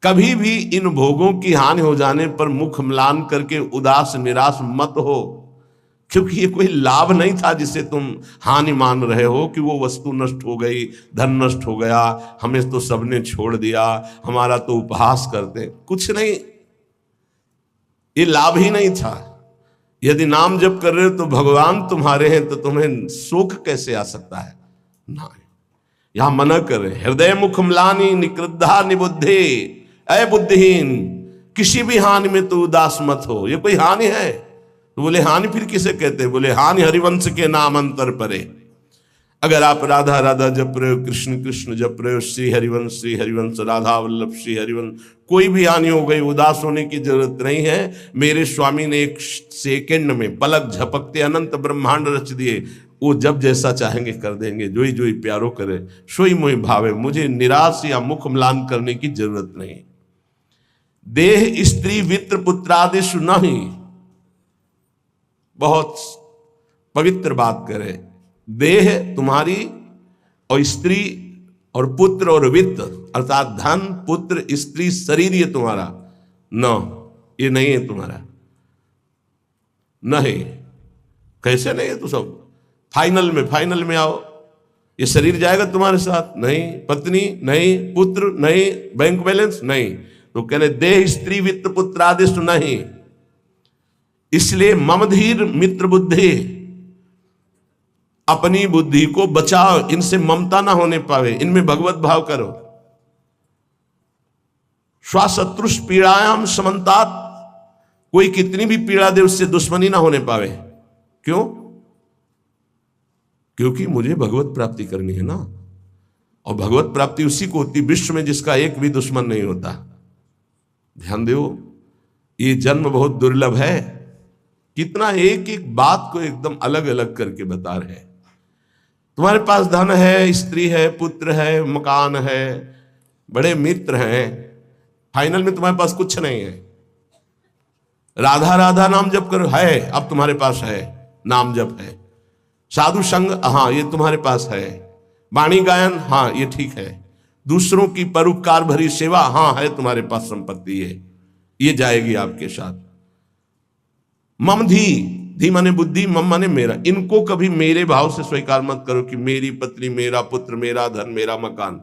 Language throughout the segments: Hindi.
कभी भी इन भोगों की हानि हो जाने पर मुख म्लान करके उदास निराश मत हो, क्योंकि ये कोई लाभ नहीं था जिसे तुम हानि मान रहे हो कि वो वस्तु नष्ट हो गई, धन नष्ट हो गया, हमें तो सबने छोड़ दिया, हमारा तो उपहास करते। कुछ नहीं, ये लाभ ही नहीं था। यदि नाम जप कर रहे हो तो भगवान तुम्हारे हैं, तो तुम्हें शोक कैसे आ सकता है? ना, यहां मना कर रहे, हृदय मुख म्लानी निकृद्धा निबुद्धि, अय बुद्धिहीन, किसी भी हानि में तो उदास मत हो। ये कोई हानि है? तो बोले हानि फिर किसे कहते हैं? बोले हानि हरिवंश के नाम अंतर परे। अगर आप राधा राधा जप रहे हो, कृष्ण कृष्ण जप रहे हो, श्री हरिवंश राधा वल्लभ श्री हरिवंश, कोई भी हानि हो गई, उदास होने की जरूरत नहीं है। मेरे स्वामी ने एक सेकंड में पलक झपकते अनंत ब्रह्मांड रच दिए। वो जब जैसा चाहेंगे कर देंगे, जोई जोई प्यारो करे सोई मोहि भावे। मुझे निराश या मुख म्लान करने की जरूरत नहीं। देह स्त्री वित्र पुत्रादिशु नहीं, बहुत पवित्र बात करे। देह तुम्हारी और स्त्री और पुत्र और वित्त अर्थात धन पुत्र स्त्री शरीर ये तुम्हारा न, ये नहीं है तुम्हारा, नहीं। कैसे नहीं है? तो सब फाइनल में आओ, ये शरीर जाएगा तुम्हारे साथ? नहीं। पत्नी नहीं, पुत्र नहीं, बैंक बैलेंस नहीं। तो कहने देह स्त्री वित्त पुत्र आदिश नहीं। इसलिए ममधीर मित्र बुद्धि, अपनी बुद्धि को बचाओ, इनसे ममता ना होने पावे, इनमें भगवत भाव करो। स्वशत्रुष पीड़ायाम समन्तात, कोई कितनी भी पीड़ा दे उससे दुश्मनी ना होने पावे। क्यों? क्योंकि मुझे भगवत प्राप्ति करनी है ना, और भगवत प्राप्ति उसी को होती विश्व में जिसका एक भी दुश्मन नहीं होता। ध्यान दो, ये जन्म बहुत दुर्लभ है। कितना एक एक बात को एकदम अलग अलग करके बता रहे हैं। तुम्हारे पास धन है, स्त्री है, पुत्र है, मकान है, बड़े मित्र हैं, फाइनल में तुम्हारे पास कुछ नहीं है। राधा राधा नाम जप करो, है, अब तुम्हारे पास है, नाम जप है। साधु संग, हाँ ये तुम्हारे पास है। वाणी गायन, हाँ ये ठीक है। दूसरों की परोपकार भरी सेवा, हाँ है तुम्हारे पास संपत्ति है, ये जाएगी आपके साथ। मम धी माने बुद्धि, मम माने मेरा, इनको कभी मेरे भाव से स्वीकार मत करो कि मेरी पत्नी, मेरा पुत्र, मेरा धन, मेरा मकान।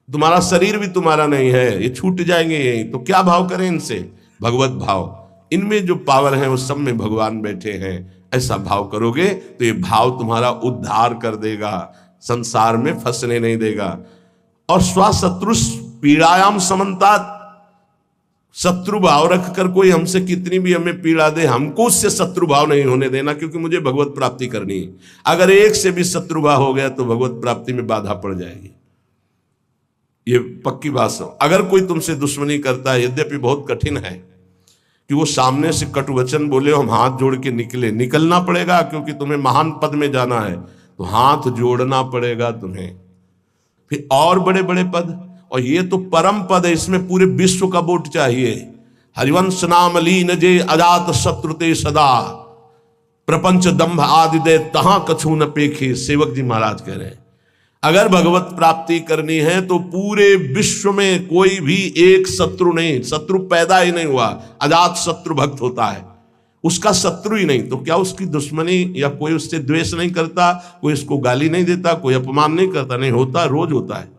तुम्हारा शरीर भी तुम्हारा नहीं है, ये छूट जाएंगे यही, तो क्या भाव करें इनसे? भगवत भाव। इनमें जो पावर है वो सब में भगवान बैठे हैं, ऐसा भाव करोगे तो ये भाव तुम्हारा उद्धार कर देगा, संसार में फंसने नहीं देगा। और स्वशत्रुष पीड़ायाम समन्तात, शत्रु भाव रखकर कोई हमसे कितनी भी हमें पीड़ा दे, हमको उससे शत्रु भाव नहीं होने देना, क्योंकि मुझे भगवत प्राप्ति करनी है। अगर एक से भी शत्रु भाव हो गया तो भगवत प्राप्ति में बाधा पड़ जाएगी, ये पक्की बात है। अगर कोई तुमसे दुश्मनी करता है, यद्यपि बहुत कठिन है कि वो सामने से कटु वचन बोले, हम हाथ जोड़ के निकलना पड़ेगा, क्योंकि तुम्हें महान पद में जाना है, तो हाथ जोड़ना पड़ेगा तुम्हें। फिर और बड़े बड़े पद, और ये तो परम पद है, इसमें पूरे विश्व का वोट चाहिए। हरिवंश नाम लीन जे अजात शत्रुते सदा, प्रपंच दंभ आदि दे तहां कछु न पेखे। सेवक जी महाराज कह रहे हैं, अगर भगवत प्राप्ति करनी है तो पूरे विश्व में कोई भी एक शत्रु नहीं, शत्रु पैदा ही नहीं हुआ। अजात शत्रु भक्त होता है, उसका शत्रु ही नहीं, तो क्या उसकी दुश्मनी या कोई उससे द्वेष नहीं करता, कोई उसको गाली नहीं देता, कोई अपमान नहीं करता? नहीं होता, रोज होता है।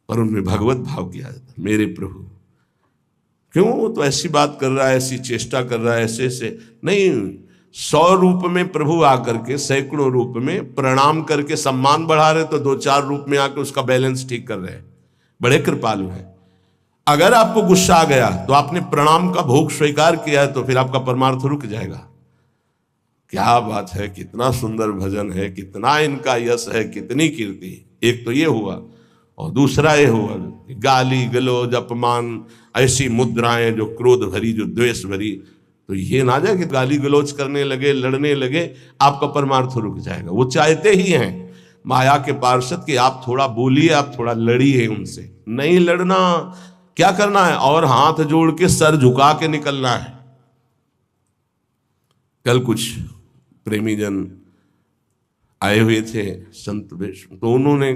पर उनमें भगवत भाव किया जाता है, मेरे प्रभु क्यों वो तो ऐसी बात कर रहा है, ऐसी चेष्टा कर रहा है, ऐसे ऐसे नहीं। 100 रूप में प्रभु आकर के सैकड़ों रूप में प्रणाम करके सम्मान बढ़ा रहे, तो 2-4 रूप में आकर उसका बैलेंस ठीक कर रहे हैं। बड़े कृपालु हैं। अगर आपको गुस्सा आ गया तो आपने प्रणाम का भोग स्वीकार किया है, तो फिर आपका परमार्थ रुक जाएगा। क्या बात है, कितना सुंदर भजन है, कितना इनका यश है, कितनी कीर्ति। एक तो ये हुआ, और दूसरा ये हुआ गाली गलौज अपमान, ऐसी मुद्राएं जो क्रोध भरी, जो द्वेष भरी। तो ये ना जाए कि गाली गलौज करने लगे, लड़ने लगे, आपका परमार्थ रुक जाएगा। वो चाहते ही हैं माया के पार्षद कि आप थोड़ा बोलिए, आप थोड़ा लड़िए उनसे। नहीं लड़ना, क्या करना है? और हाथ जोड़ के सर झुका के निकलना है। कल कुछ प्रेमी जन आए हुए थे संत वेश, तो उन्होंने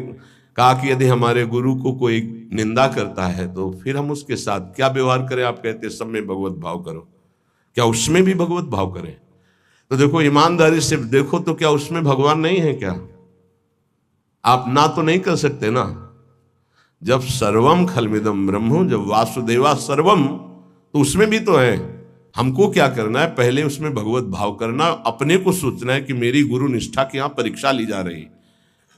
कहा कि यदि हमारे गुरु को कोई निंदा करता है तो फिर हम उसके साथ क्या व्यवहार करें? आप कहते हैं सब में भगवत भाव करो, क्या उसमें भी भगवत भाव करें? तो देखो, ईमानदारी से देखो तो क्या उसमें भगवान नहीं है क्या? आप ना तो नहीं कर सकते ना। जब सर्वम खलमिदम ब्रह्म, जब वासुदेवा सर्वम, तो उसमें भी तो है। हमको क्या करना है? पहले उसमें भगवत भाव करना, अपने को सोचना है कि मेरी गुरु निष्ठा की यहां परीक्षा ली जा रही,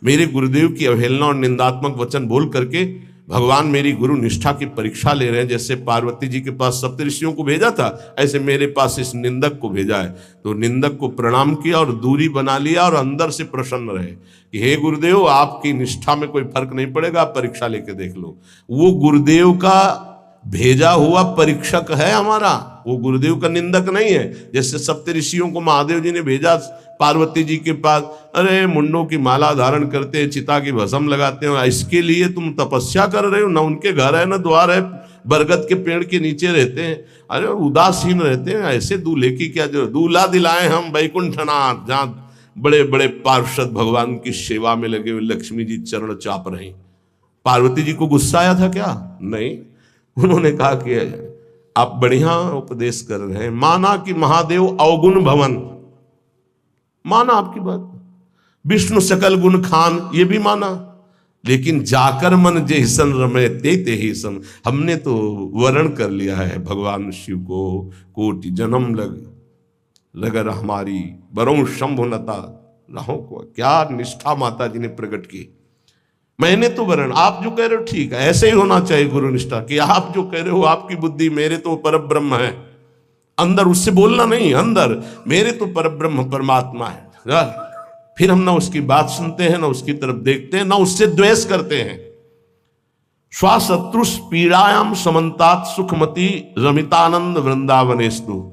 मेरे गुरुदेव की अवहेलना और निंदात्मक वचन बोल करके भगवान मेरी गुरु निष्ठा की परीक्षा ले रहे हैं। जैसे पार्वती जी के पास सप्तऋषियों को भेजा था, ऐसे मेरे पास इस निंदक को भेजा है। तो निंदक को प्रणाम किया और दूरी बना लिया और अंदर से प्रसन्न रहे कि हे गुरुदेव, आपकी निष्ठा में कोई फर्क नहीं पड़ेगा, आप परीक्षा लेके देख लो। वो गुरुदेव का भेजा हुआ परीक्षक है हमारा, वो गुरुदेव का निंदक नहीं है। जैसे सप्तऋषियों को महादेव जी ने भेजा पार्वती जी के पास, अरे मुंडों की माला धारण करते हैं, चिता की भस्म लगाते हैं, इसके लिए तुम तपस्या कर रहे हो? ना उनके घर है ना द्वार है, बरगद के पेड़ के नीचे रहते हैं, अरे उदासीन रहते हैं। ऐसे दूल्हे की क्या जरूरत? दूल्हा दिलाए हम वैकुंठनाथ, जहाँ बड़े बड़े पार्षद भगवान की सेवा में लगे हुए लक्ष्मी जी चरण चाप रहे। पार्वती जी को गुस्सा आया था क्या? नहीं, उन्होंने कहा कि आप बढ़िया उपदेश कर रहे हैं, माना कि महादेव अवगुण भवन, माना आपकी बात, विष्णु सकल गुण खान, ये भी माना, लेकिन जाकर मन जैसन रमे ते ही सन, हमने तो वर्ण कर लिया है भगवान शिव को, कोटि जन्म लगर हमारी बरों शंभुनता रहो को। क्या निष्ठा माता जी ने प्रकट की। मैंने तो वर्ण, आप जो कह रहे हो ठीक है, ऐसे ही होना चाहिए गुरु निष्ठा कि आप जो कह रहे हो आपकी बुद्धि, मेरे तो परब्रह्म है अंदर, उससे बोलना नहीं, अंदर मेरे तो परब्रह्म परमात्मा है। फिर हम ना उसकी बात सुनते हैं, ना उसकी तरफ देखते हैं, ना उससे द्वेष करते हैं। स्वाशत्रुष पीड़ायाम समन्तात सुखमती रमितानंद वृंदावनेस्तु,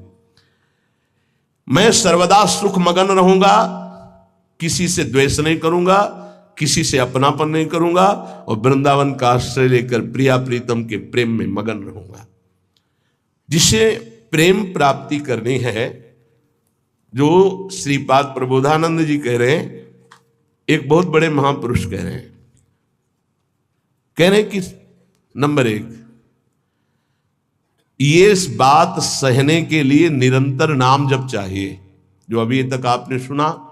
मैं सर्वदा सुख मगन रहूंगा, किसी से द्वेष नहीं करूंगा, किसी से अपनापन नहीं करूंगा, और वृंदावन का आश्रय लेकर प्रिया प्रीतम के प्रेम में मगन रहूंगा। जिसे प्रेम प्राप्ति करनी है, जो श्रीपाद प्रबोधानंद जी कह रहे हैं, एक बहुत बड़े महापुरुष कह रहे हैं कि नंबर 1, ये इस बात सहने के लिए निरंतर नाम जप चाहिए। जो अभी तक आपने सुना,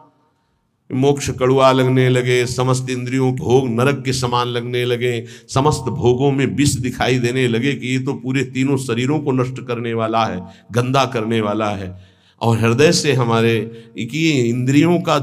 मोक्ष कड़ुआ लगने लगे, समस्त इंद्रियों भोग नरक के समान लगने लगे, समस्त भोगों में विष दिखाई देने लगे कि ये तो पूरे तीनों शरीरों को नष्ट करने वाला है, गंदा करने वाला है, और हृदय से हमारे कि इंद्रियों का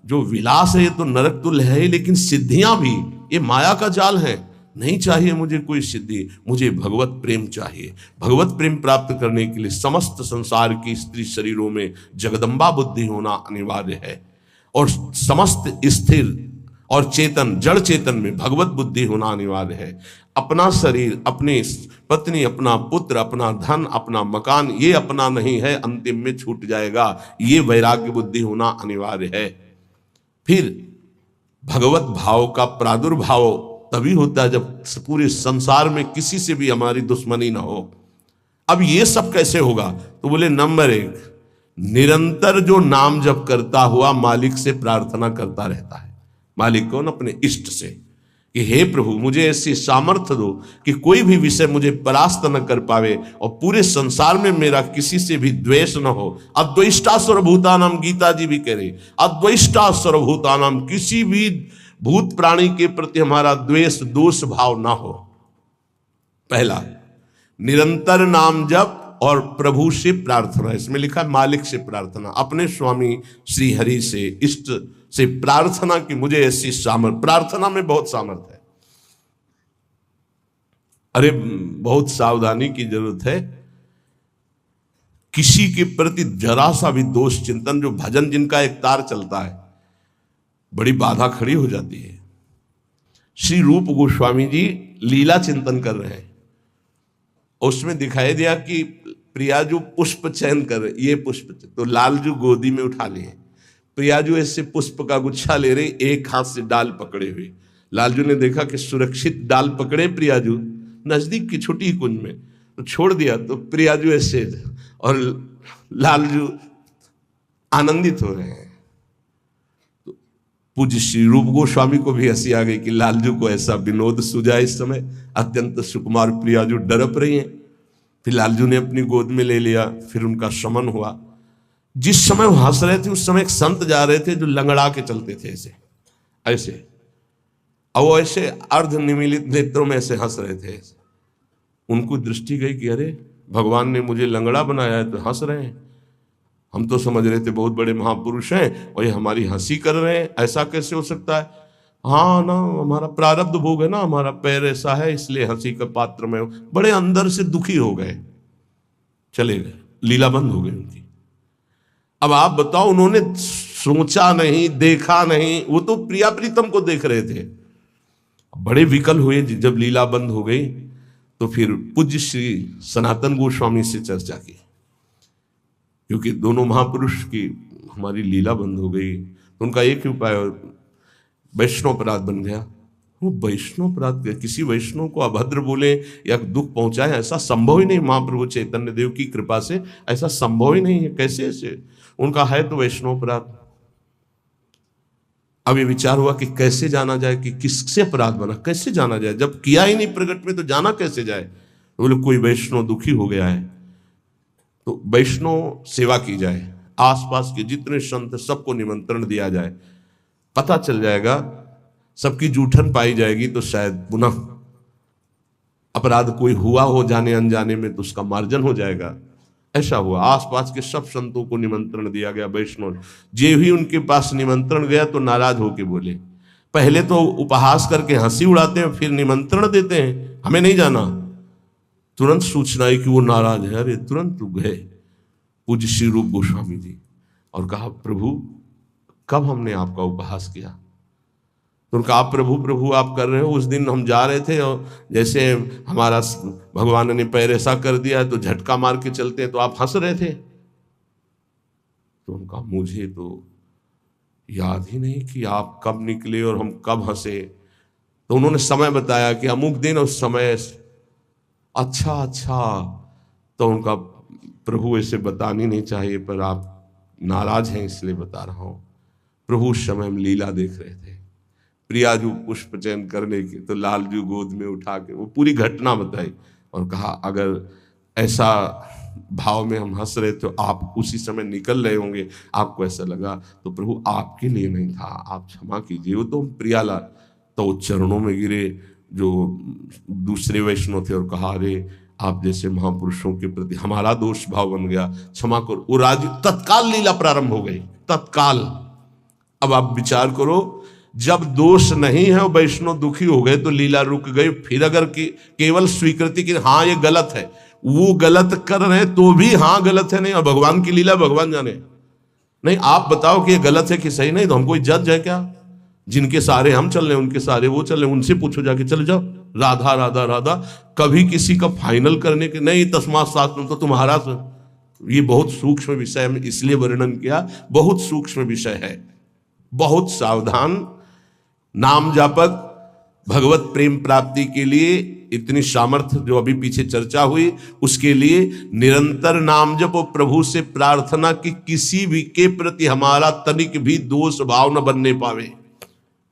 जो विलास है ये तो नरक तुल्य है, लेकिन सिद्धियां भी ये माया का जाल है। नहीं चाहिए मुझे कोई सिद्धि, मुझे भगवत प्रेम चाहिए। भगवत प्रेम प्राप्त करने के लिए समस्त संसार की स्त्री शरीरों में जगदम्बा बुद्धि होना अनिवार्य है, और समस्त स्थिर और चेतन जड़ चेतन में भगवत बुद्धि होना अनिवार्य है। अपना शरीर, अपनी पत्नी, अपना पुत्र, अपना धन, अपना मकान, ये अपना नहीं है, अंतिम में छूट जाएगा, ये वैराग्य बुद्धि होना अनिवार्य है। फिर भगवत भाव का प्रादुर्भाव तभी होता है जब पूरे संसार में किसी से भी हमारी दुश्मनी ना हो। अब ये सब कैसे होगा? तो बोले नंबर 1, निरंतर जो नाम जप करता हुआ मालिक से प्रार्थना करता रहता है। मालिक कौन? अपने इष्ट से, कि हे प्रभु मुझे ऐसी सामर्थ्य दो कि कोई भी विषय मुझे परास्त न कर पावे, और पूरे संसार में मेरा किसी से भी द्वेष न हो। अद्वेष्टा सर्वभूतानाम, गीता जी भी कह रही, अद्वेष्टा सर्वभूतानाम, किसी भी भूत प्राणी के प्रति हमारा द्वेष दोष भाव ना हो। पहला, निरंतर नाम जप और प्रभु से प्रार्थना। इसमें लिखा है मालिक से प्रार्थना, अपने स्वामी श्री हरि से, इष्ट से प्रार्थना कि मुझे ऐसी सामर्थ्य। प्रार्थना में बहुत सामर्थ्य है। अरे बहुत सावधानी की जरूरत है। किसी के प्रति जरा सा भी दोष चिंतन, जो भजन जिनका एक तार चलता है, बड़ी बाधा खड़ी हो जाती है। श्री रूप गोस्वामी जी लीला चिंतन कर रहे हैं, उसमें दिखाई दिया कि प्रियाजू पुष्प चयन कर रहे, ये पुष्प, तो लालजू गोदी में उठा लिए, प्रियाजू ऐसे पुष्प का गुच्छा ले रहे, एक हाथ से डाल पकड़े हुए। लालजू ने देखा कि सुरक्षित डाल पकड़े प्रियाजू नजदीक की छोटी कुंज में, तो छोड़ दिया, तो प्रियाजू ऐसे, और लालजू आनंदित हो रहे हैं। तो पूज्य श्री रूप गोस्वामी को भी हंसी आ गई कि लालजू को ऐसा विनोद सूझा इस समय। अत्यंत सुकुमार प्रियाजू डरप रही हैं। फिर लालजू ने अपनी गोद में ले लिया, फिर उनका शमन हुआ। जिस समय वो हंस रहे थे उस समय एक संत जा रहे थे जो लंगड़ा के चलते थे ऐसे ऐसे, और वो ऐसे अर्ध निमीलित नेत्रों में ऐसे हंस रहे थे। उनको दृष्टि गई कि अरे भगवान ने मुझे लंगड़ा बनाया है तो हंस रहे हैं। हम तो समझ रहे थे बहुत बड़े महापुरुष हैं और ये हमारी हंसी कर रहे हैं, ऐसा कैसे हो सकता है। हाँ ना, हमारा प्रारब्ध भोग है ना, हमारा पैर ऐसा है इसलिए हंसी का पात्र में। बड़े अंदर से दुखी हो गए, चले गए, लीला बंद हो गई उनकी। अब आप बताओ, उन्होंने सोचा नहीं, देखा नहीं, वो तो प्रिया प्रीतम को देख रहे थे। बड़े विकल हुए जब लीला बंद हो गई तो फिर पूज्य श्री सनातन गोस्वामी से चर्चा की, क्योंकि दोनों महापुरुष की हमारी लीला बंद हो गई। तो उनका एक ही उपाय वैष्णव अपराध बन गया। वो वैष्णव अपराध, किसी वैष्णव को अभद्र बोले या दुख पहुंचाए, ऐसा संभव ही नहीं। महाप्रभु चैतन्य देव की कृपा से ऐसा संभव ही नहीं है। कैसे ऐसे उनका है तो वैष्णव अपराध। अब ये विचार हुआ कि कैसे जाना जाए, कि किससे अपराध बना, कैसे जाना जाए, जब किया ही नहीं प्रकट में तो जाना कैसे जाए। तो बोले कोई वैष्णव दुखी हो गया है तो वैष्णव सेवा की जाए, आसपास के जितने संत सबको निमंत्रण दिया जाए, पता चल जाएगा, सबकी जूठन पाई जाएगी तो शायद पुनः अपराध कोई हुआ हो जाने अनजाने में तो उसका मार्जन हो जाएगा। ऐसा हुआ, आसपास के सब संतों को निमंत्रण दिया गया। वैष्णव जे भी उनके पास निमंत्रण गया तो नाराज होके बोले, पहले तो उपहास करके हंसी उड़ाते हैं, फिर निमंत्रण देते हैं हमें नहीं जाना। तुरंत सूचना आई कि वो नाराज है। अरे तुरंत गए पूज्य श्री रूप गोस्वामी जी और कहा, प्रभु कब हमने आपका उपहास किया। तो उनका आप प्रभु प्रभु आप कर रहे हो, उस दिन हम जा रहे थे और जैसे हमारा भगवान ने पैर ऐसा कर दिया है तो झटका मार के चलते हैं तो आप हंस रहे थे। तो उनका मुझे तो याद ही नहीं कि आप कब निकले और हम कब हंसे। तो उन्होंने समय बताया कि अमुक दिन उस समय। अच्छा, तो उनका प्रभु ऐसे बतानी नहीं चाहिए पर आप नाराज हैं इसलिए बता रहा हूं। प्रभु उस समय हम लीला देख रहे थे, प्रियाजू पुष्प चयन करने की, तो लालजू गोद में उठा के वो पूरी घटना बताई और कहा अगर ऐसा भाव में हम हंस रहे तो आप उसी समय निकल रहे होंगे, आपको ऐसा लगा तो प्रभु आपके लिए नहीं था, आप क्षमा कीजिए। वो तो प्रियाला तो चरणों में गिरे जो दूसरे वैष्णव थे और कहा, अरे आप जैसे महापुरुषों के प्रति हमारा दोष भाव बन गया, क्षमा करो। वो राजी, तत्काल लीला प्रारंभ हो गई, तत्काल। अब आप विचार करो, जब दोष नहीं है वैष्णव दुखी हो गए तो लीला रुक गई। फिर अगर केवल स्वीकृति की हाँ ये गलत है, वो गलत कर रहे हैं तो भी हाँ गलत है नहीं, और भगवान की लीला भगवान जाने। नहीं आप बताओ कि ये गलत है कि सही, नहीं तो हम कोई जज है क्या। जिनके सारे हम चल रहे हैं उनके सारे वो चल रहे हैं, उनसे पूछो जाके, चले जाओ राधा राधा राधा। कभी किसी का फाइनल करने के नहीं, तस्मात् शास्त्रम तो तुम्हारा। ये बहुत सूक्ष्म विषय में इसलिए वर्णन किया, बहुत सूक्ष्म विषय है, बहुत सावधान। नाम जापक भगवत प्रेम प्राप्ति के लिए इतनी सामर्थ्य जो अभी पीछे चर्चा हुई, उसके लिए निरंतर नाम जप और प्रभु से प्रार्थना कि किसी भी के प्रति हमारा तनिक भी दोष भाव न बनने पावे।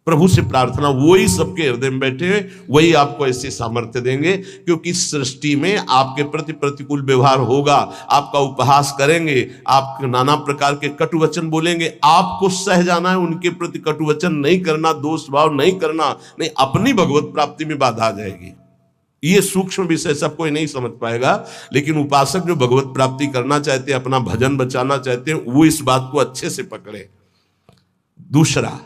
प्रभु से प्रार्थना, वही सबके हृदय में बैठे हुए, वही आपको ऐसे सामर्थ्य देंगे। क्योंकि सृष्टि में आपके प्रति प्रतिकूल व्यवहार होगा, आपका उपहास करेंगे, आप नाना प्रकार के कटुवचन बोलेंगे, आपको सह जाना है, उनके प्रति कटुवचन नहीं करना, दोष भाव नहीं करना, नहीं अपनी भगवत प्राप्ति में बाधा आ जाएगी। ये सूक्ष्म विषय सब कोई नहीं समझ पाएगा, लेकिन उपासक जो भगवत प्राप्ति करना चाहते हैं, अपना भजन बचाना चाहते हैं, वो इस बात को अच्छे से पकड़े। दूसरा,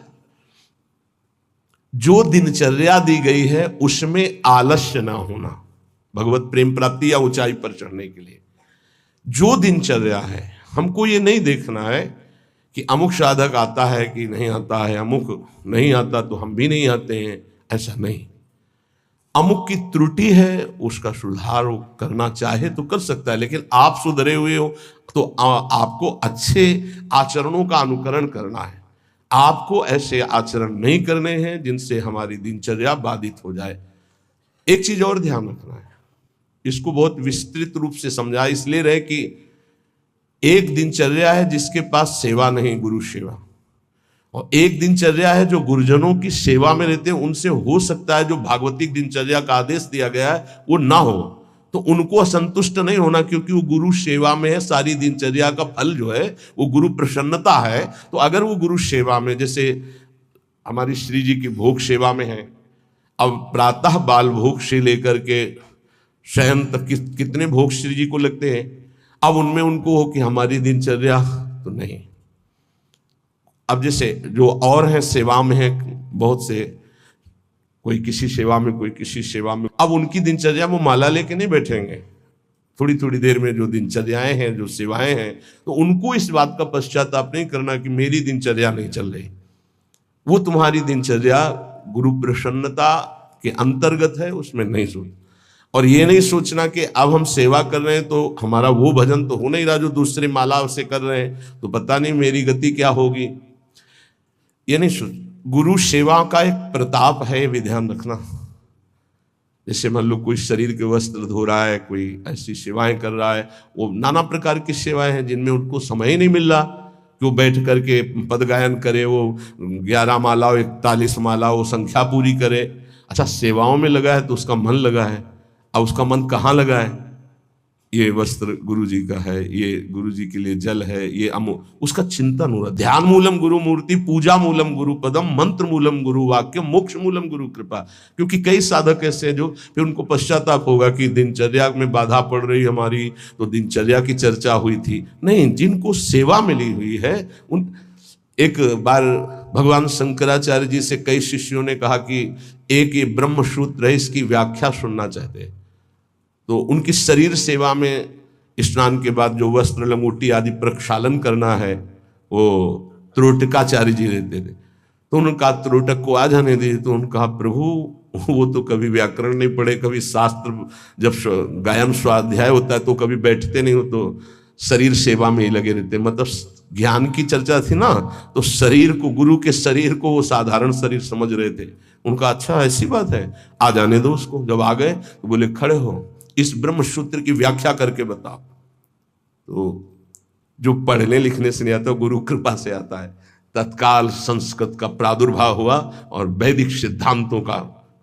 जो दिनचर्या दी गई है उसमें आलस्य ना होना, भगवत प्रेम प्राप्ति या ऊंचाई पर चढ़ने के लिए जो दिनचर्या है, हमको ये नहीं देखना है कि अमुक साधक आता है कि नहीं आता है, अमुक नहीं आता तो हम भी नहीं आते हैं, ऐसा नहीं। अमुक की त्रुटि है, उसका सुधार करना चाहे तो कर सकता है, लेकिन आप सुधरे हुए हो तो आपको अच्छे आचरणों का अनुकरण करना है। आपको ऐसे आचरण नहीं करने हैं जिनसे हमारी दिनचर्या बाधित हो जाए। एक चीज और ध्यान रखना है, इसको बहुत विस्तृत रूप से समझा इसलिए रहे कि एक दिनचर्या है जिसके पास सेवा नहीं, गुरु सेवा, और एक दिनचर्या है जो गुरुजनों की सेवा में रहते हैं, उनसे हो सकता है जो भागवतिक दिनचर्या का आदेश दिया गया है वो ना हो, तो उनको असंतुष्ट नहीं होना, क्योंकि वो गुरु सेवा में है। सारी दिनचर्या का फल जो है वो गुरु प्रसन्नता है। तो अगर वो गुरु सेवा में, जैसे हमारी श्री जी की भोग सेवा में है, अब प्रातः बाल भोग से लेकर के शयन तक कितने भोग श्री जी को लगते हैं, अब उनमें उनको हो कि हमारी दिनचर्या तो नहीं। अब जैसे जो और हैं सेवा में हैं बहुत से, कोई किसी सेवा में कोई किसी सेवा में, अब उनकी दिनचर्या वो माला लेके नहीं बैठेंगे, थोड़ी थोड़ी देर में जो दिनचर्याएं हैं जो सेवाएं हैं, तो उनको इस बात का पश्चाताप नहीं करना कि मेरी दिनचर्या नहीं चल रही। वो तुम्हारी दिनचर्या गुरु प्रसन्नता के अंतर्गत है, उसमें नहीं सोच, और ये नहीं सोचना कि अब हम सेवा कर रहे हैं तो हमारा वो भजन तो हो नहीं रहा जो दूसरे माला से कर रहे हैं, तो पता नहीं मेरी गति क्या होगी, ये नहीं सोच। गुरु सेवा का एक प्रताप है, ये भी ध्यान रखना। जैसे मान लो कोई शरीर के वस्त्र धो रहा है, कोई ऐसी सेवाएं कर रहा है, वो नाना प्रकार की सेवाएं हैं जिनमें उनको समय ही नहीं मिल रहा कि वो बैठ करके पद गायन करे, वो 11 माला 41 माला वो संख्या पूरी करे। अच्छा, सेवाओं में लगा है तो उसका मन लगा है, अब उसका मन कहाँ लगा है, ये वस्त्र गुरु जी का है, ये गुरु जी के लिए जल है, ये उसका चिंतन हो रहा। ध्यान मूलम गुरु मूर्ति, पूजा मूलम गुरु पदम, मंत्र मूलम गुरु वाक्य, मोक्ष मूलम गुरु कृपा। क्योंकि कई साधक ऐसे जो फिर उनको पश्चाताप होगा कि दिनचर्या में बाधा पड़ रही हमारी, तो दिनचर्या की चर्चा हुई थी नहीं। जिनको सेवा मिली हुई है उन, एक बार भगवान शंकराचार्य जी से कई शिष्यों ने कहा कि एक ये ब्रह्म सूत्र है, इसकी व्याख्या सुनना चाहते हैं। तो उनकी शरीर सेवा में स्नान के बाद जो वस्त्र लंगोटी आदि प्रक्षालन करना है वो त्रोटकाचार्य जी रहते थे। तो उन्होंने कहा त्रोटक को आ जाने दीजिए। तो उन्होंने कहा प्रभु वो तो कभी व्याकरण नहीं पढ़े, कभी शास्त्र जब गायन स्वाध्याय होता है तो कभी बैठते नहीं हो, तो शरीर सेवा में ही लगे रहते। मतलब ज्ञान की चर्चा थी ना, तो शरीर को, गुरु के शरीर को वो साधारण शरीर समझ रहे थे। उनका अच्छा ऐसी बात है, आ जाने दो उसको। जब आ गए तो बोले खड़े हो, इस ब्रह्म सूत्र की व्याख्या करके बताओ। तो जो पढ़ने लिखने से नहीं आता गुरु कृपा से आता है। तत्काल संस्कृत का प्रादुर्भाव हुआ और वैदिक सिद्धांतों का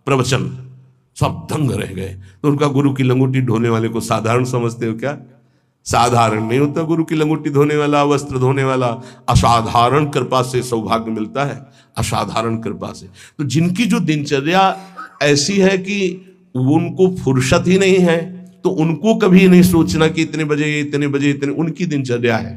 प्रवचन, सब दंग रह गए। तो उनका गुरु की लंगोटी ढोने वाले को साधारण समझते हो क्या? साधारण नहीं होता गुरु की लंगोटी धोने वाला, वस्त्र धोने वाला। असाधारण कृपा से सौभाग्य मिलता है, असाधारण कृपा से। तो जिनकी जो दिनचर्या ऐसी है कि उनको फुर्सत ही नहीं है, तो उनको कभी नहीं सोचना कि इतने बजे इतने बजे इतने, उनकी दिनचर्या है।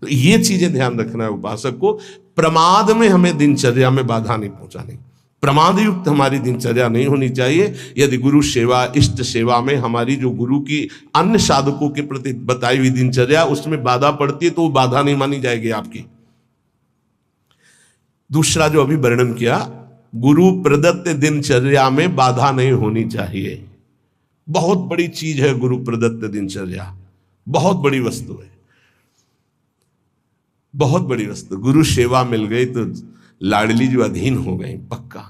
तो ये चीजें ध्यान रखना है उपासक को। प्रमाद में हमें दिनचर्या में बाधा नहीं पहुंचानी, प्रमाद युक्त हमारी दिनचर्या नहीं होनी चाहिए। यदि गुरु सेवा, इष्ट सेवा में हमारी जो गुरु की अन्य साधकों के प्रति बताई हुई दिनचर्या उसमें बाधा पड़ती है तो वो बाधा नहीं मानी जाएगी आपकी। दूसरा जो अभी वर्णन किया, गुरु प्रदत्त दिनचर्या में बाधा नहीं होनी चाहिए। बहुत बड़ी चीज है गुरु प्रदत्त दिनचर्या, बहुत बड़ी वस्तु है, बहुत बड़ी वस्तु। गुरु सेवा मिल गई तो लाडली जो अधीन हो गई पक्का।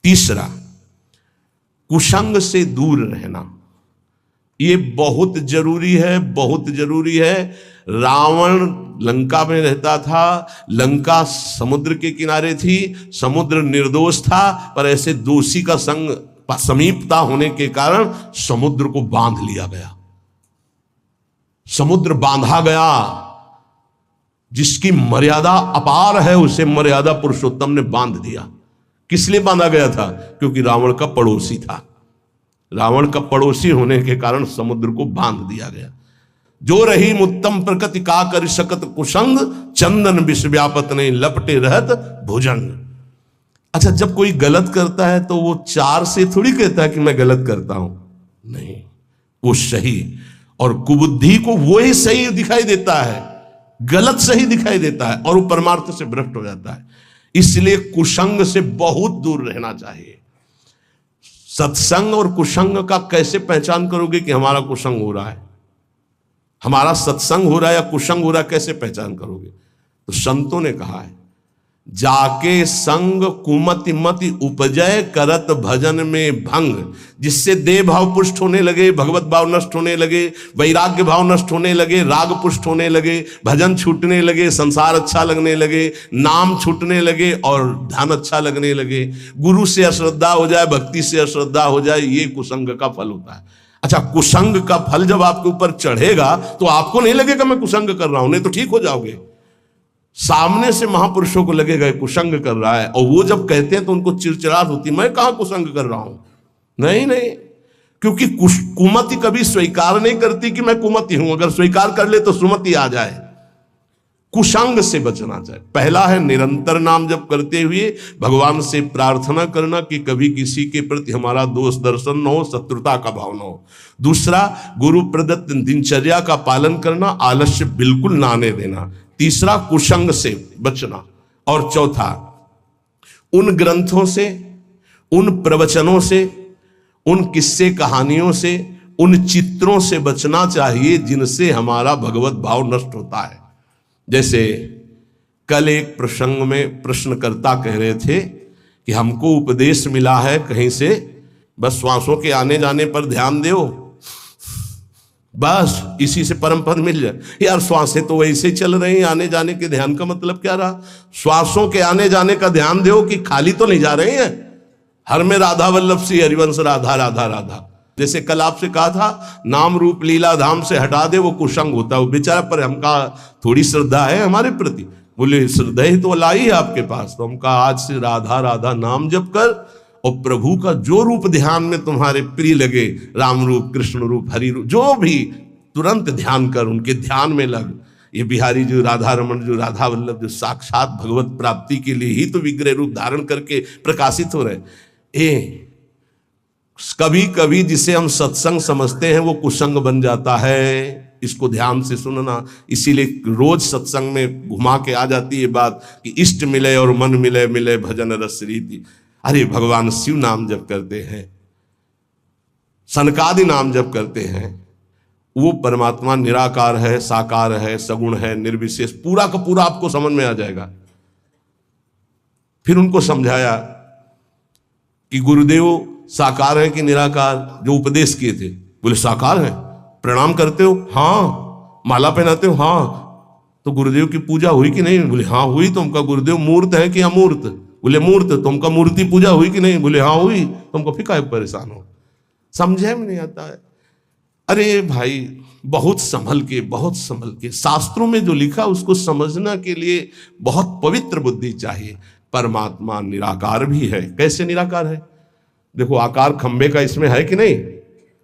तीसरा, कुसंग से दूर रहना, ये बहुत जरूरी है, बहुत जरूरी है। रावण लंका में रहता था, लंका समुद्र के किनारे थी, समुद्र निर्दोष था, पर ऐसे दोषी का संग समीपता होने के कारण समुद्र को बांध लिया गया, समुद्र बांधा गया। जिसकी मर्यादा अपार है उसे मर्यादा पुरुषोत्तम ने बांध दिया। किस लिए बांधा गया था? क्योंकि रावण का पड़ोसी था। रावण का पड़ोसी होने के कारण समुद्र को बांध दिया गया। जो रही उत्तम प्रकृति का कर सकत कुसंग, चंदन विश्व व्यापत नहीं लपटे रहत भुजंग। अच्छा, जब कोई गलत करता है तो वो चार से थोड़ी कहता है कि मैं गलत करता हूं, नहीं, वो सही और कुबुद्धि को वो ही सही दिखाई देता है, गलत सही दिखाई देता है और वो परमार्थ से भ्रष्ट हो जाता है। इसलिए कुसंग से बहुत दूर रहना चाहिए। सत्संग और कुसंग का कैसे पहचान करोगे कि हमारा कुसंग हो रहा है, हमारा सत्संग हो रहा है या कुसंग हो रहा है, कैसे पहचान करोगे? तो संतों ने कहा है जाके संग कुमति मति उपजय करत भजन में भंग, जिससे देह भाव पुष्ट होने लगे, भगवत भाव नष्ट होने लगे, वैराग्य भाव नष्ट होने लगे, राग पुष्ट होने लगे, भजन छूटने लगे, संसार अच्छा लगने लगे, नाम छूटने लगे और ध्यान अच्छा लगने लगे। गुरु से अश्रद्धा हो जाए, भक्ति से अश्रद्धा हो जाए, ये कुसंग का फल होता है। अच्छा, कुसंग का फल जब आपके ऊपर चढ़ेगा तो आपको नहीं लगेगा मैं कुसंग कर रहा हूं, नहीं तो ठीक हो जाओगे। सामने से महापुरुषों को लगेगा कुसंग कर रहा है, और वो जब कहते हैं तो उनको चिड़चिड़ाहट होती है, मैं कहां कुसंग कर रहा हूं। नहीं नहीं, क्योंकि कुमति कभी स्वीकार नहीं करती कि मैं कुमति हूं, अगर स्वीकार कर ले तो सुमति आ जाए। कुसंग से बचना चाहिए। पहला है निरंतर नाम जप करते हुए भगवान से प्रार्थना करना कि कभी किसी के प्रति हमारा दोष दर्शन न हो, शत्रुता का भाव न हो। दूसरा, गुरु प्रदत्त दिनचर्या का पालन करना, आलस्य बिल्कुल ना आने देना। तीसरा, कुसंग से बचना। और चौथा, उन ग्रंथों से, उन प्रवचनों से, उन किस्से कहानियों से, उन चित्रों से बचना चाहिए जिनसे हमारा भगवत भाव नष्ट होता है। जैसे कल एक प्रसंग में प्रश्नकर्ता कह रहे थे कि हमको उपदेश मिला है कहीं से, बस श्वासों के आने जाने पर ध्यान दो, बस इसी से परम पद मिल जाए। यार श्वासें तो वैसे चल रही हैं, आने जाने के ध्यान का मतलब क्या रहा? श्वासों के आने जाने का ध्यान दो कि खाली तो नहीं जा रहे हैं। हर में राधा वल्लभ श्री हरिवंश राधा राधा राधा। जैसे कल आपसे कहा था नाम रूप लीला धाम से हटा दे, वो कुसंग होता है। वो बेचारा, पर हम कहा थोड़ी श्रद्धा है हमारे प्रति। बोले श्रद्धा ही तो लाई है आपके पास। तो हम कहा आज से राधा राधा नाम जप कर, और प्रभु का जो रूप ध्यान में तुम्हारे प्रिय लगे, राम रूप, कृष्ण रूप, हरि रूप, जो भी, तुरंत ध्यान कर, उनके ध्यान में लग। ये बिहारी जो राधा रमन, जो राधा वल्लभ, जो साक्षात भगवत प्राप्ति के लिए ही तो विग्रह रूप धारण करके प्रकाशित हो रहे। कभी कभी जिसे हम सत्संग समझते हैं वो कुसंग बन जाता है। इसको ध्यान से सुनना। इसीलिए रोज सत्संग में घुमा के आ जाती है बात कि इष्ट मिले और मन मिले, मिले भजन रस रीति। अरे भगवान शिव नाम जप करते हैं, सनकादि नाम जप करते हैं, वो परमात्मा निराकार है, साकार है, सगुण है, निर्विशेष, पूरा का पूरा आपको समझ में आ जाएगा। फिर उनको समझाया कि गुरुदेव साकार है कि निराकार, जो उपदेश किए थे। बोले साकार है। प्रणाम करते हो? हाँ। माला पहनाते हो? हाँ। तो गुरुदेव की पूजा हुई कि नहीं? बोले हाँ हुई। तो उनका गुरुदेव मूर्त है कि अमूर्त? बोले मूर्त। तो उनका मूर्ति पूजा हुई कि नहीं? बोले हाँ हुई। तो हमको फिर काहे परेशान हो? समझे में नहीं आता है। अरे भाई, बहुत संभल के, बहुत संभल के। शास्त्रों में जो लिखा उसको समझना के लिए बहुत पवित्र बुद्धि चाहिए। परमात्मा निराकार भी है। कैसे निराकार है? देखो, आकार खंबे का इसमें है कि नहीं?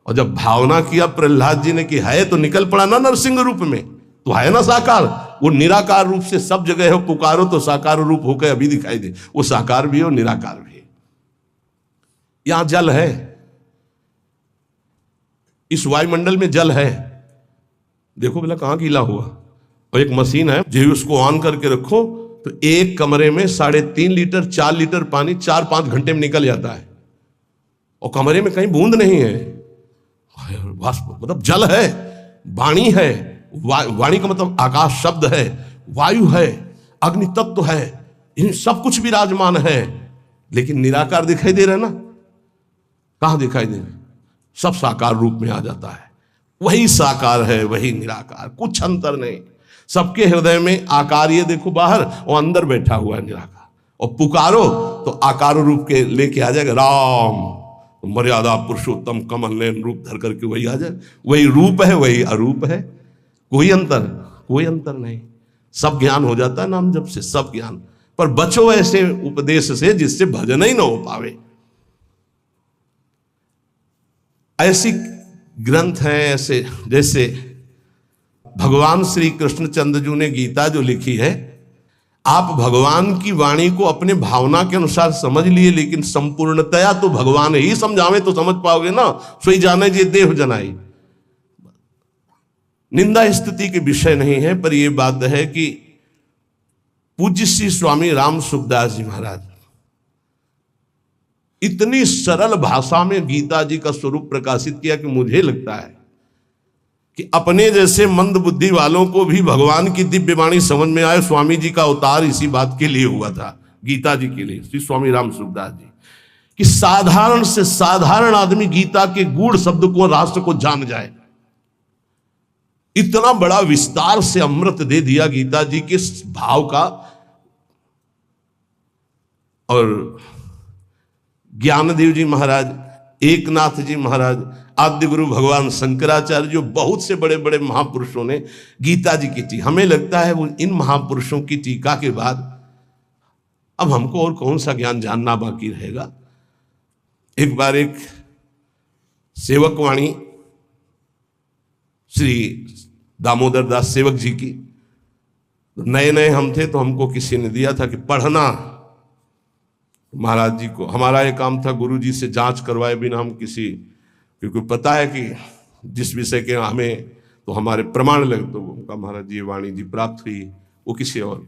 और जब भावना किया प्रहलाद जी ने कि है, तो निकल पड़ा ना नरसिंह रूप में, तो है ना साकार। वो निराकार रूप से सब जगह हो, पुकारो तो साकार रूप होकर अभी दिखाई दे। वो साकार भी है और निराकार भी है। यहां जल है, इस वायुमंडल में जल है। देखो भला कहां गीला हुआ। और एक मशीन है, जो उसको ऑन करके रखो तो एक कमरे में 3.5 लीटर 4 लीटर पानी 4-5 घंटे में निकल जाता है, और कमरे में कहीं बूंद नहीं है। मतलब जल है, वाणी है। वाणी का मतलब आकाश शब्द है, वायु है, अग्नि तत्व है, इन सब कुछ विराजमान है। लेकिन निराकार दिखाई दे रहा है ना? कहां दिखाई दे रहा? सब साकार रूप में आ जाता है। वही साकार है, वही निराकार, कुछ अंतर नहीं। सबके हृदय में आकार, ये देखो बाहर, और अंदर बैठा हुआ है निराकार। और पुकारो तो आकार रूप के लेके आ जाएगा। राम, मर्यादा पुरुषोत्तम कमल नयन रूप धर करके वही आ जाए। वही रूप है, वही अरूप है। कोई अंतर नहीं। सब ज्ञान हो जाता है नाम जप से, सब ज्ञान। पर बचो ऐसे उपदेश से जिससे भजन ही ना हो पावे। ऐसी ग्रंथ हैं ऐसे, जैसे भगवान श्री कृष्णचंद्र जी ने गीता जो लिखी है, आप भगवान की वाणी को अपने भावना के अनुसार समझ लिए, लेकिन संपूर्णतया तो भगवान ही समझावे तो समझ पाओगे ना। सोई जाने जे देह जनाई। निंदा स्तुति के विषय नहीं है, पर यह बात है कि पूज्य श्री स्वामी राम सुखदास जी महाराज इतनी सरल भाषा में गीता जी का स्वरूप प्रकाशित किया कि मुझे लगता है कि अपने जैसे मंद बुद्धि वालों को भी भगवान की दिव्य वाणी समझ में आए। स्वामी जी का अवतार इसी बात के लिए हुआ था, गीता जी के लिए, श्री स्वामी राम सुखदास जी, कि साधारण से साधारण आदमी गीता के गूढ़ शब्द को, राष्ट्र को जान जाए। इतना बड़ा विस्तार से अमृत दे दिया गीता जी के भाव का। और ज्ञानदेव जी महाराज, एकनाथ जी महाराज, आद्य गुरु भगवान शंकराचार्य, जो बहुत से बड़े बड़े महापुरुषों ने गीता जी की टीका, हमें लगता है वो इन महापुरुषों की टीका के बाद अब हमको और कौन सा ज्ञान जानना बाकी रहेगा। एक बार एक सेवक वाणी श्री दामोदर दास सेवक जी की, नए नए हम थे तो हमको किसी ने दिया था कि पढ़ना। महाराज जी को हमारा ये काम था, गुरु जी से जांच करवाए बिना हम किसी, क्योंकि पता है कि जिस विषय के हमें तो हमारे प्रमाण लगे, तो उनका महाराज जी वाणी जी प्राप्त हुई, वो किसी और।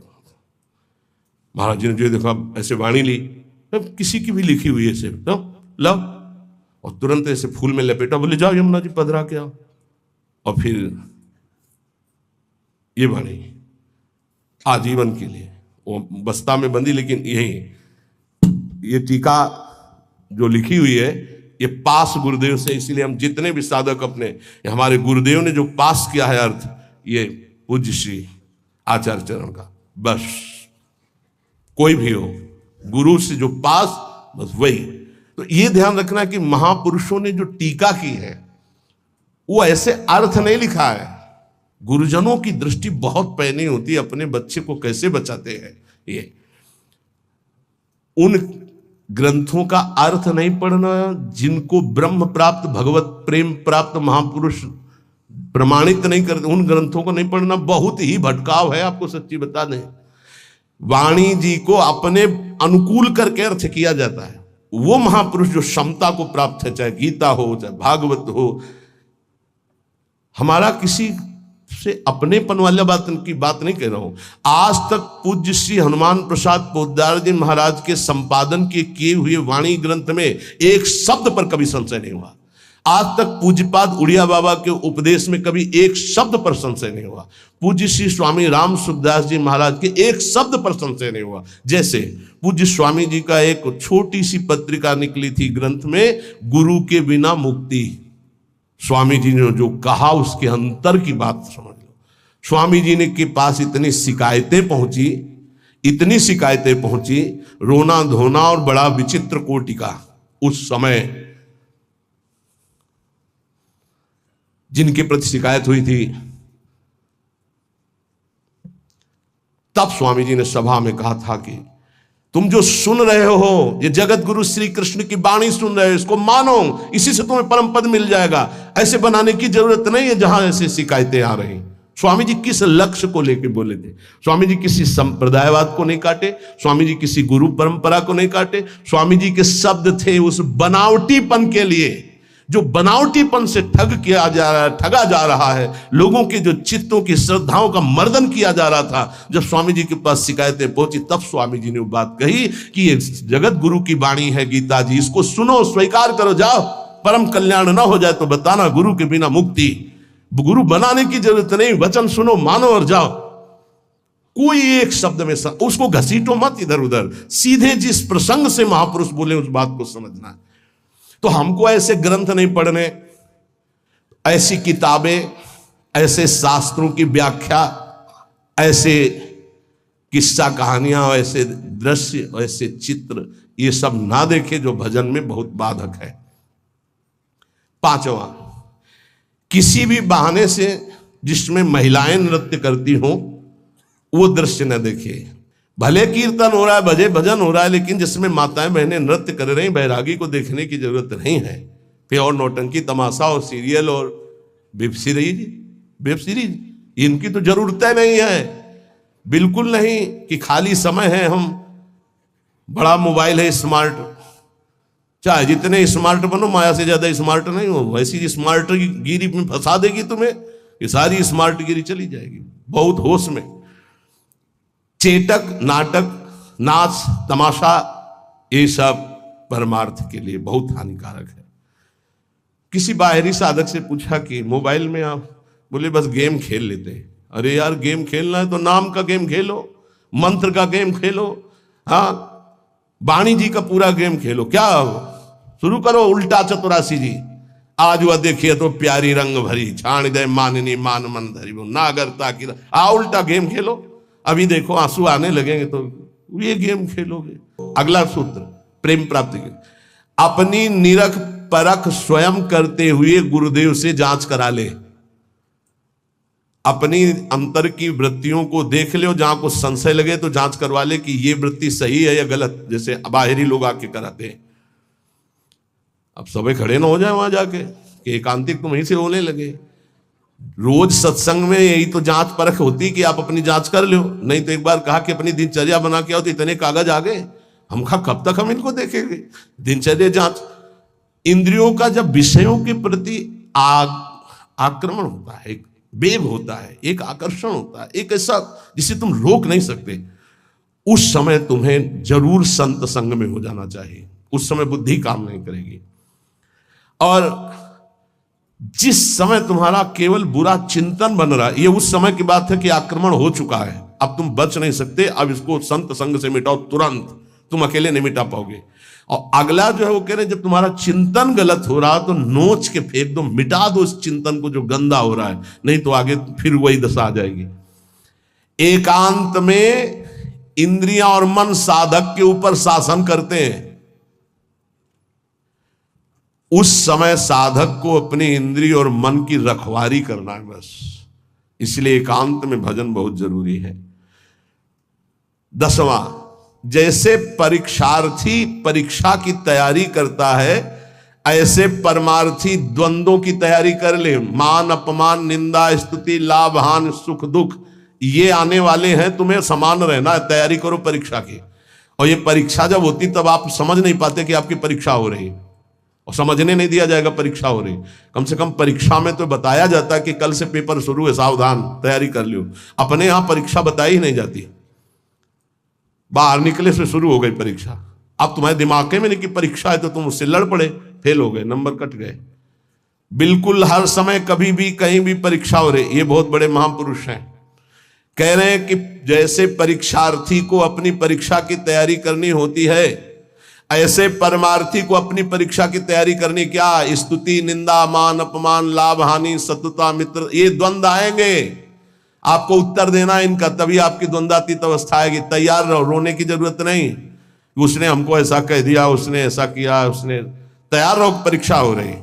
महाराज जी ने जो देखा ऐसे वाणी ली, तब किसी की भी लिखी हुई ऐसे लो, और तुरंत ऐसे फूल में लपेटा, बोले जाओ यमुना जी पधरा के आओ। और फिर ये वाणी आजीवन के लिए वो बस्ता में बंदी, लेकिन यही ये टीका जो लिखी हुई है ये पास गुरुदेव से, इसलिए हम जितने भी साधक अपने, हमारे गुरुदेव ने जो पास किया है अर्थ, ये पूज्य श्री आचार्य चरण का, बस कोई भी हो गुरु से जो पास, बस वही। तो ये ध्यान रखना कि महापुरुषों ने जो टीका की है वो ऐसे अर्थ नहीं लिखा है। गुरुजनों की दृष्टि बहुत पैनी होती है, अपने बच्चे को कैसे बचाते हैं। ये उन ग्रंथों का अर्थ नहीं पढ़ना जिनको ब्रह्म प्राप्त, भगवत प्रेम प्राप्त महापुरुष प्रमाणित नहीं करते, उन ग्रंथों को नहीं पढ़ना बहुत ही भटकाव है। आपको सच्ची बता दें, वाणी जी को अपने अनुकूल करके अर्थ किया जाता है। वो महापुरुष जो क्षमता को प्राप्त है, चाहे गीता हो चाहे भागवत हो, हमारा किसी से अपनेपन वाला बात की बात नहीं कह रहा हूं। आज तक पूज्य श्री हनुमान प्रसाद पोद्दार जी महाराज के संपादन के किए हुए वाणी ग्रंथ में एक शब्द पर कभी संशय नहीं हुआ। आज तक पूज्यपाद उड़िया बाबा के उपदेश में कभी एक शब्द पर संशय नहीं हुआ। पूज्य श्री स्वामी राम सुखदास जी महाराज के एक शब्द पर संशय नहीं हुआ। जैसे पूज्य स्वामी जी का एक छोटी सी पत्रिका निकली थी ग्रंथ में, गुरु के बिना मुक्ति, स्वामी जी ने जो कहा उसके अंतर की बात समझ लो। स्वामी जी ने के पास इतनी शिकायतें पहुंची, रोना धोना और बड़ा विचित्र कोटि का। उस समय जिनके प्रति शिकायत हुई थी, तब स्वामी जी ने सभा में कहा था कि तुम जो सुन रहे हो, ये जगत गुरु श्री कृष्ण की वाणी सुन रहे हो, इसको मानो, इसी से तुम्हें परम पद मिल जाएगा। ऐसे बनाने की जरूरत नहीं है जहां ऐसे शिकायतें आ रही। स्वामी जी किस लक्ष्य को लेकर बोले थे? स्वामी जी किसी संप्रदायवाद को नहीं काटे, स्वामी जी किसी गुरु परंपरा को नहीं काटे। स्वामी जी के शब्द थे उस बनावटीपन के लिए, जो बनावटीपन से ठगा जा रहा है, लोगों के जो चित्तों की श्रद्धाओं का मर्दन किया जा रहा था। जब स्वामी जी के पास शिकायतें पहुंची, तब स्वामी जी ने वो बात कही कि ये जगत गुरु की वाणी है गीता जी, इसको सुनो, स्वीकार करो, जाओ, परम कल्याण ना हो जाए तो बताना, गुरु के बिना मुक्ति। गुरु बनाने की जरूरत नहीं, वचन सुनो, मानो और जाओ। कोई एक शब्द में उसको घसीटो मत इधर उधर, सीधे जिस प्रसंग से महापुरुष बोले उस बात को समझना। तो हमको ऐसे ग्रंथ नहीं पढ़ने, ऐसी किताबें, ऐसे शास्त्रों की व्याख्या, ऐसे किस्सा कहानियां, ऐसे दृश्य, ऐसे चित्र, ये सब ना देखे जो भजन में बहुत बाधक है। पांचवा, किसी भी बहाने से जिसमें महिलाएं नृत्य करती हो वो दृश्य न देखे। भले कीर्तन हो रहा है, भजन हो रहा है, लेकिन जिसमें माताएं बहनें नृत्य कर रही, बैरागी को देखने की जरूरत नहीं है। फिर और नौटंकी तमाशा और सीरियल और वेब सीरीज इनकी तो जरूरत नहीं है, बिल्कुल नहीं। कि खाली समय है, हम बड़ा मोबाइल है स्मार्ट, चाहे जितने स्मार्ट बनो, माया से ज्यादा स्मार्ट नहीं हो। वैसी स्मार्ट गिरी में फंसा देगी तुम्हें, ये सारी स्मार्ट गिरी चली जाएगी। बहुत होश में। चेटक, नाटक, नाच, तमाशा, ये सब परमार्थ के लिए बहुत हानिकारक है। किसी बाहरी साधक से पूछा कि मोबाइल में आप बोले बस गेम खेल लेते हैं। अरे यार, गेम खेलना है तो नाम का गेम खेलो, मंत्र का गेम खेलो, हाँ, वाणी जी का पूरा गेम खेलो। क्या शुरू करो उल्टा चतुरासी जी, आज वह देखिए तो प्यारी रंग भरी, छाण दे माननी मान मन धरी, वो नागरता की उल्टा गेम खेलो। अभी देखो आंसू आने लगेंगे तो ये गेम खेलोगे। अगला सूत्र प्रेम प्राप्ति के, अपनी निरख परख स्वयं करते हुए गुरुदेव से जांच करा ले। अपनी अंतर की वृत्तियों को देख ले, जहां को संशय लगे तो जांच करवा ले कि ये वृत्ति सही है या गलत, जैसे बाहरी लोग आके कराते हैं। अब सबे खड़े ना हो जाए वहां जाके कि एकांतिक तुम वहीं से होने लगे। रोज सत्संग में यही तो जांच परख होती कि आप अपनी जांच कर लो। नहीं तो एक बार कहा कि अपनी दिनचर्या बना के आओ, तो इतने कागज आ गए, हम कब तक हम इनको देखेंगे। दिनचर्या जांच, इंद्रियों का जब विषयों के प्रति आक्रमण होता है, एक वेग होता है, एक आकर्षण होता है, एक ऐसा जिसे तुम रोक नहीं सकते, उस समय तुम्हें जरूर संत संग में हो जाना चाहिए। उस समय बुद्धि काम नहीं करेगी। और जिस समय तुम्हारा केवल बुरा चिंतन बन रहा है, ये उस समय की बात है कि आक्रमण हो चुका है, अब तुम बच नहीं सकते। अब इसको संत संग से मिटाओ तुरंत, तुम अकेले नहीं मिटा पाओगे। और अगला जो है वो कह रहे हैं, जब तुम्हारा चिंतन गलत हो रहा है तो नोच के फेंक दो, मिटा दो उस चिंतन को जो गंदा हो रहा है, नहीं तो आगे फिर वही दशा आ जाएगी। एकांत में इंद्रियां और मन साधक के ऊपर शासन करते हैं। उस समय साधक को अपनी इंद्रिय और मन की रखवारी करना है बस। इसलिए एकांत में भजन बहुत जरूरी है। 10वां, जैसे परीक्षार्थी परीक्षा की तैयारी करता है, ऐसे परमार्थी द्वंद्वों की तैयारी कर ले। मान अपमान, निंदा स्तुति, लाभ हानि, सुख दुख, ये आने वाले हैं, तुम्हें समान रहना है। तैयारी करो परीक्षा की। और ये परीक्षा जब होती तब आप समझ नहीं पाते कि आपकी परीक्षा हो रही, और समझने नहीं दिया जाएगा परीक्षा हो रही। कम से कम परीक्षा में तो बताया जाता है कि कल से पेपर शुरू है, सावधान, तैयारी कर लो। अपने यहां परीक्षा बताई ही नहीं जाती, बाहर निकले से शुरू हो गई परीक्षा। अब तुम्हारे दिमाग में नहीं कि परीक्षा है, तो तुम उससे लड़ पड़े, फेल हो गए, नंबर कट गए। बिल्कुल हर समय कभी भी कहीं भी परीक्षा हो रही। ये बहुत बड़े महापुरुष हैं, कह रहे हैं कि जैसे परीक्षार्थी को अपनी परीक्षा की तैयारी करनी होती है, ऐसे परमार्थी को अपनी परीक्षा की तैयारी करनी। क्या? स्तुति, निंदा, मान अपमान, लाभ हानि, शत्रुता, मित्र, ये द्वंद्व आएंगे, आपको उत्तर देना इनका, तभी आपकी द्वंद्वातीत अवस्था आएगी। तैयार रहो, रोने की जरूरत नहीं, उसने हमको ऐसा कह दिया, उसने ऐसा किया, उसने, तैयार रहो, परीक्षा हो रही।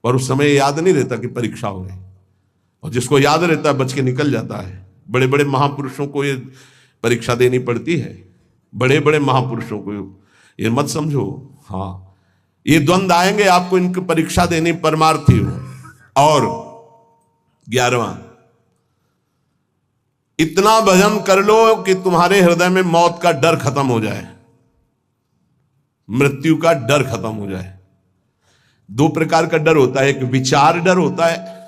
और उस समय याद नहीं रहता कि परीक्षा हो रही, और जिसको याद रहता है बच के निकल जाता है। बड़े बड़े महापुरुषों को ये परीक्षा देनी पड़ती है, बड़े बड़े महापुरुषों को, ये मत समझो। हाँ, ये द्वंद्व आएंगे, आपको इनकी परीक्षा देनी, परमार्थी हो। और 11वां, इतना भजन कर लो कि तुम्हारे हृदय में मौत का डर खत्म हो जाए, मृत्यु का डर खत्म हो जाए। 2 प्रकार का डर होता है, एक विचार डर होता है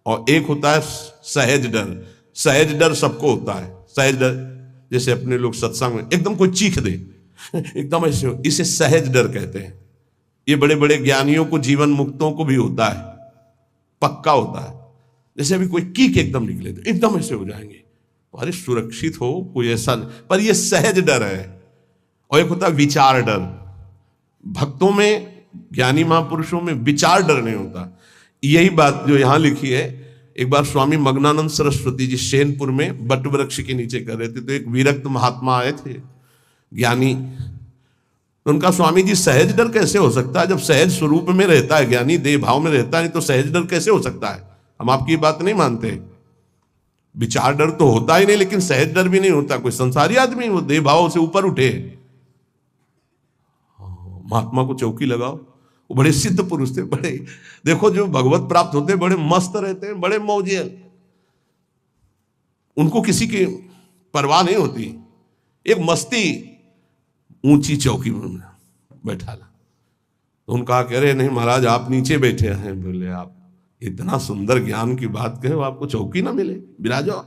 और एक होता है सहज डर। सहज डर सबको होता है। सहज डर जैसे अपने लोग सत्संग में एकदम कोई चीख दे, एकदम ऐसे हो, इसे सहज डर कहते हैं। ये बड़े बड़े ज्ञानियों को, जीवन मुक्तों को भी होता है, पक्का होता है। जैसे अभी कोई कीक एकदम निकले तो एकदम ऐसे हो जाएंगे, अरे सुरक्षित हो, कोई ऐसा नहीं, पर ये सहज डर है। और एक होता है विचार डर। भक्तों में, ज्ञानी महापुरुषों में विचार डर नहीं होता। यही बात जो यहां लिखी है, एक बार स्वामी मग्नानंद सरस्वती जी सेनपुर में बट वृक्ष के नीचे कर रहे थे, तो एक विरक्त महात्मा आए थे, ज्ञानी। तो उनका, स्वामी जी सहज डर कैसे हो सकता है, जब सहज स्वरूप में रहता है ज्ञानी, देह भाव में रहता है, नहीं तो सहज डर कैसे हो सकता है? हम आपकी बात नहीं मानते। विचार डर तो होता ही नहीं, लेकिन सहज डर भी नहीं होता। कोई संसारी आदमी वो देह भाव से ऊपर उठे, महात्मा को चौकी लगाओ। वो बड़े सिद्ध पुरुष थे, बड़े, देखो जो भगवत प्राप्त होते हैं बड़े मस्त रहते हैं, बड़े मौजे, उनको किसी की परवाह नहीं होती। एक मस्ती, ऊंची चौकी में बैठा ला, तो उनका कह रहे, नहीं महाराज आप नीचे बैठे हैं। बोले, आप इतना सुंदर ज्ञान की बात कहे, आपको चौकी ना मिले, बिराजो।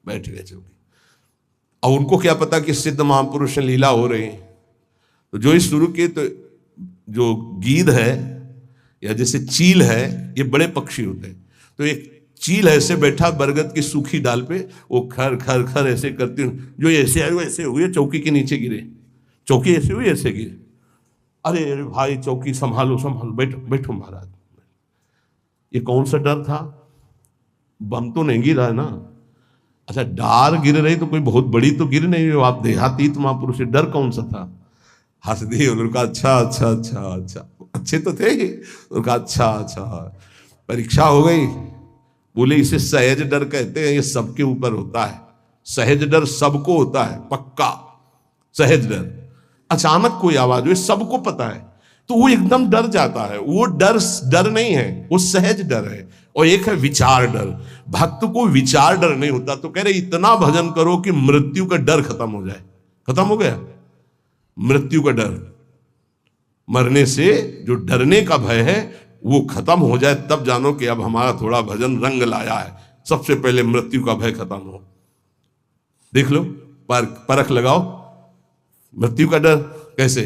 बैठ गए चौकी। और उनको क्या पता कि सिद्ध महापुरुष लीला हो रही है। तो जो ही शुरू किए, तो जो गीध है या जैसे चील है, ये बड़े पक्षी होते हैं, तो एक चील ऐसे बैठा बरगद की सूखी डाल पे, वो खर खर खर ऐसे करती हूँ, जो ऐसे आए वैसे हुए, चौकी के नीचे गिरे, चौकी ऐसे हुई ऐसे गिरे। अरे अरे भाई चौकी संभालो संभालो, बैठो बैठो महाराज। ये कौन सा डर था? बम तो नहीं गिरा है ना? अच्छा डार गिर रही तो कोई बहुत बड़ी तो गिर नहीं हो, आप देहातीत महापुरुष, डर कौन सा था? हंस दिए। उन्होंने कहा अच्छा अच्छा अच्छा अच्छा, अच्छे तो थे ही। उन्होंने कहा अच्छा अच्छा, परीक्षा हो गई। बोले इसे सहज डर कहते हैं, ये सबके ऊपर होता है। सहज डर सबको होता है, पक्का सहज डर। अचानक कोई आवाज हुई, सबको पता है, तो वो एकदम डर जाता है। वो डर डर नहीं है, वो सहज डर है। और एक है विचार डर। भक्त को विचार डर नहीं होता, तो कह रहे इतना भजन करो कि मृत्यु का डर खत्म हो जाए। खत्म हो गया मृत्यु का डर, मरने से जो डरने का भय है वो खत्म हो जाए, तब जानो कि अब हमारा थोड़ा भजन रंग लाया है। सबसे पहले मृत्यु का भय खत्म हो। देख लो, परख लगाओ मृत्यु का डर कैसे।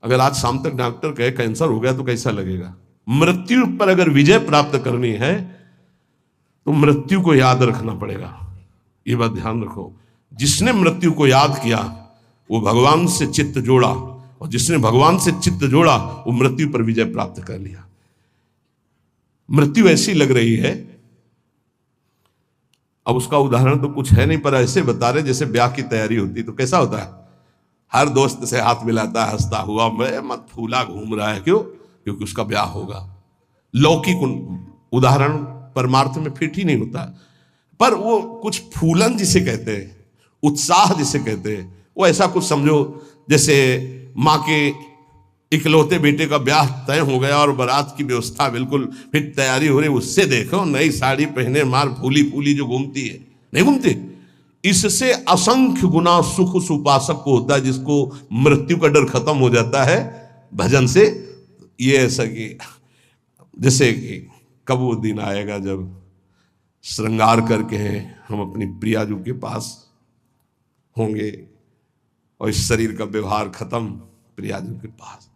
अगर आज शाम तक डॉक्टर कहे कैंसर हो गया तो कैसा लगेगा? मृत्यु पर अगर विजय प्राप्त करनी है तो मृत्यु को याद रखना पड़ेगा। ये बात ध्यान रखो, जिसने मृत्यु को याद किया वो भगवान से चित्त जोड़ा, और जिसने भगवान से चित्त जोड़ा वो मृत्यु पर विजय प्राप्त कर लिया। मृत्यु ऐसी लग रही है, अब उसका उदाहरण तो कुछ है नहीं, पर ऐसे बता रहे जैसे ब्याह की तैयारी होती तो कैसा होता है, हर दोस्त से हाथ मिलाता है हंसता हुआ, मैं मत फूला घूम रहा है, क्यों? क्योंकि उसका ब्याह होगा। लौकिक उदाहरण परमार्थ में फिट ही नहीं होता, पर वो कुछ फूलन जिसे कहते हैं, उत्साह जिसे कहते हैं, वो ऐसा कुछ समझो जैसे माँ के इकलौते बेटे का ब्याह तय हो गया और बारात की व्यवस्था बिल्कुल फिट तैयारी हो रही, उससे देखो नई साड़ी पहने मार फूली फूली जो घूमती है, नहीं घूमती? इससे असंख्य गुना सुख उस उपासक को होता है जिसको मृत्यु का डर खत्म हो जाता है भजन से। ये ऐसा कि जैसे कि कब वो दिन आएगा जब श्रृंगार करके हम अपनी प्रियाजू के पास होंगे और इस शरीर का व्यवहार खत्म प्रियाजू के पास।